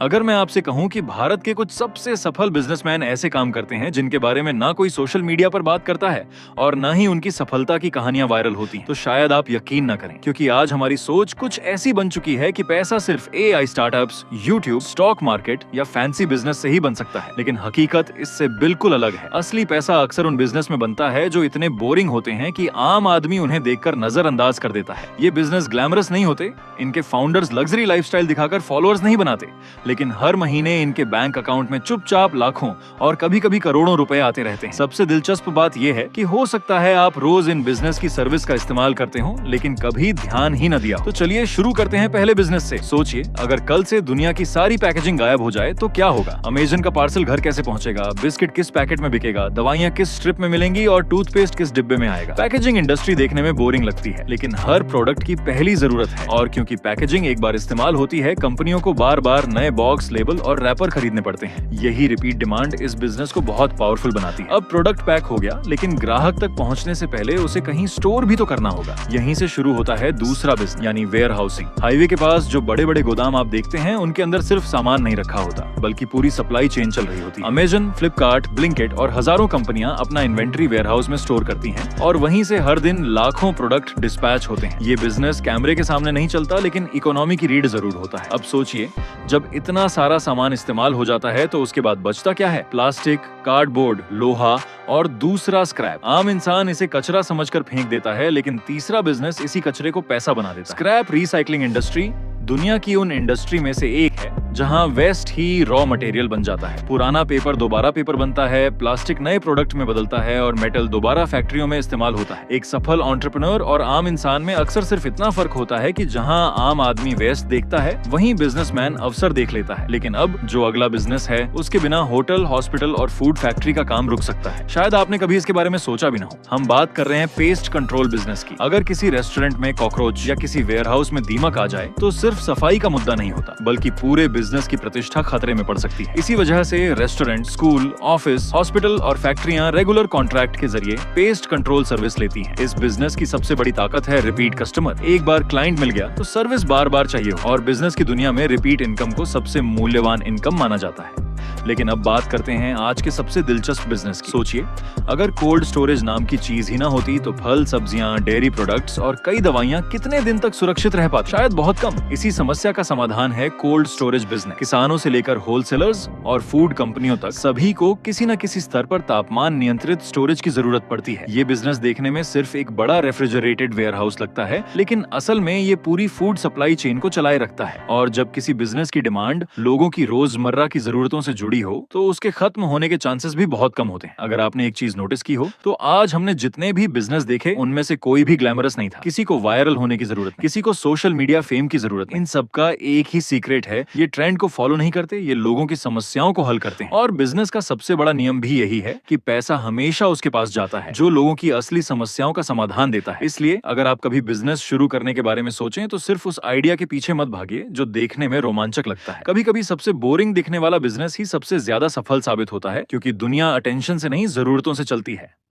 अगर मैं आपसे कहूं कि भारत के कुछ सबसे सफल बिजनेसमैन ऐसे काम करते हैं जिनके बारे में ना कोई सोशल मीडिया पर बात करता है और ना ही उनकी सफलता की कहानियां वायरल होती हैं, तो शायद आप यकीन न करें, क्योंकि आज हमारी सोच कुछ ऐसी बन चुकी है कि पैसा सिर्फ AI startups, YouTube, stock market या फैंसी बिजनेस से ही बन सकता है। लेकिन हकीकत इससे बिल्कुल अलग है। असली पैसा अक्सर उन बिजनेस में बनता है जो इतने बोरिंग होते हैं कि आम आदमी उन्हें देखकर नजरअंदाज कर देता है। ये बिजनेस ग्लैमरस नहीं होते, इनके फाउंडर्स लग्जरी लाइफस्टाइल दिखाकर फॉलोअर्स नहीं बनाते, लेकिन हर महीने इनके बैंक अकाउंट में चुपचाप लाखों और कभी कभी करोड़ों रुपए आते रहते हैं। सबसे दिलचस्प बात यह है कि हो सकता है आप रोज इन बिजनेस की सर्विस का इस्तेमाल करते हो, लेकिन कभी ध्यान ही न दिया। तो चलिए शुरू करते हैं पहले बिजनेस से। सोचिए, अगर कल से दुनिया की सारी पैकेजिंग गायब हो जाए तो क्या होगा? अमेज़न का पार्सल घर कैसे पहुंचेगा? बिस्किट किस पैकेट में बिकेगा? दवाइयाँ किस स्ट्रिप में मिलेंगी और टूथपेस्ट किस डिब्बे में आएगा? पैकेजिंग इंडस्ट्री देखने में बोरिंग लगती है, लेकिन हर प्रोडक्ट की पहली जरूरत है, और क्योंकि पैकेजिंग एक बार इस्तेमाल होती है, कंपनियों को बार बार नए बॉक्स, लेबल और रैपर खरीदने पड़ते हैं। यही रिपीट डिमांड इस बिजनेस को बहुत पावरफुल बनाती है। अब प्रोडक्ट पैक हो गया, लेकिन ग्राहक तक पहुंचने से पहले उसे कहीं स्टोर भी तो करना होगा। यहीं से शुरू होता है दूसरा बिजनेस, यानी वेयर हाउसिंग। हाईवे के पास जो बड़े बड़े गोदाम आप देखते हैं, उनके अंदर सिर्फ सामान नहीं रखा होता, बल्कि पूरी सप्लाई चेन चल रही होती है। अमेज़न, फ्लिपकार्ट, ब्लिंकिट और हजारों कंपनियां अपना इन्वेंट्री वेयर हाउस में स्टोर करती हैं, और वहीं से हर दिन लाखों प्रोडक्ट डिस्पैच होते हैं। ये बिजनेस कैमरे के सामने नहीं चलता, लेकिन इकोनॉमी की रीढ़ जरूर होता है। अब सोचिए, जब इतना सारा सामान इस्तेमाल हो जाता है तो उसके बाद बचता क्या है? प्लास्टिक, कार्डबोर्ड, लोहा और दूसरा स्क्रैप। आम इंसान इसे कचरा समझकर फेंक देता है, लेकिन तीसरा बिजनेस इसी कचरे को पैसा बना देता है। स्क्रैप रिसाइकलिंग इंडस्ट्री दुनिया की उन इंडस्ट्री में से एक है जहां वेस्ट ही रॉ मटेरियल बन जाता है। पुराना पेपर दोबारा पेपर बनता है, प्लास्टिक नए प्रोडक्ट में बदलता है और मेटल दोबारा फैक्ट्रियों में इस्तेमाल होता है। एक सफल एंटरप्रेन्योर और आम इंसान में अक्सर सिर्फ इतना फर्क होता है कि जहां आम आदमी वेस्ट देखता है, वहीं बिजनेसमैन अवसर देख लेता है। लेकिन अब जो अगला बिजनेस है, उसके बिना होटल, हॉस्पिटल और फूड फैक्ट्री का काम रुक सकता है। शायद आपने कभी इसके बारे में सोचा भी ना हो। हम बात कर रहे हैं पेस्ट कंट्रोल बिजनेस की। अगर किसी रेस्टोरेंट में कॉकरोच या किसी वेयर हाउस में दीमक आ जाए तो सिर्फ सफाई का मुद्दा नहीं होता, बल्कि पूरे बिजनेस की प्रतिष्ठा खतरे में पड़ सकती है। इसी वजह से रेस्टोरेंट, स्कूल, ऑफिस, हॉस्पिटल और फैक्ट्रियां रेगुलर कॉन्ट्रैक्ट के जरिए पेस्ट कंट्रोल सर्विस लेती हैं। इस बिजनेस की सबसे बड़ी ताकत है रिपीट कस्टमर। एक बार क्लाइंट मिल गया तो सर्विस बार बार चाहिए, और बिजनेस की दुनिया में रिपीट इनकम को सबसे मूल्यवान इनकम माना जाता है। लेकिन अब बात करते हैं आज के सबसे दिलचस्प बिजनेस की। सोचिए, अगर कोल्ड स्टोरेज नाम की चीज ही ना होती तो फल, सब्जियां, डेयरी प्रोडक्ट्स और कई दवाइयां कितने दिन तक सुरक्षित रह पाती? शायद बहुत कम। इसी समस्या का समाधान है कोल्ड स्टोरेज बिजनेस। किसानों से लेकर होलसेलर्स और फूड कंपनियों तक सभी को किसी न किसी स्तर पर तापमान नियंत्रित स्टोरेज की जरूरत पड़ती है। ये बिजनेस देखने में सिर्फ एक बड़ा रेफ्रिजरेटेड वेयर हाउस लगता है, लेकिन असल में ये पूरी फूड सप्लाई चेन को चलाए रखता है। और जब किसी बिजनेस की डिमांड लोगों की रोजमर्रा की जरूरतों से जुड़ी हो तो उसके खत्म होने के चांसेस भी बहुत कम होते हैं। अगर आपने एक चीज नोटिस की हो तो आज हमने जितने भी बिजनेस देखे, उनमें से कोई भी ग्लैमरस नहीं था। किसी को वायरल होने की जरूरत, किसी को सोशल मीडिया फेम की जरूरत। इन सबका एक ही सीक्रेट है, ये ट्रेंड को फॉलो नहीं करते, ये लोगों की समस्याओं को हल करते हैं। और बिजनेस का सबसे बड़ा नियम भी यही है कि पैसा हमेशा उसके पास जाता है जो लोगों की असली समस्याओं का समाधान देता है। इसलिए अगर आप कभी बिजनेस शुरू करने के बारे में सोचें तो सिर्फ उस आइडिया के पीछे मत भागिए जो देखने में रोमांचक लगता है। कभी कभी सबसे बोरिंग दिखने वाला बिजनेस ही सबसे ज्यादा सफल साबित होता है, क्योंकि दुनिया अटेंशन से नहीं, जरूरतों से चलती है।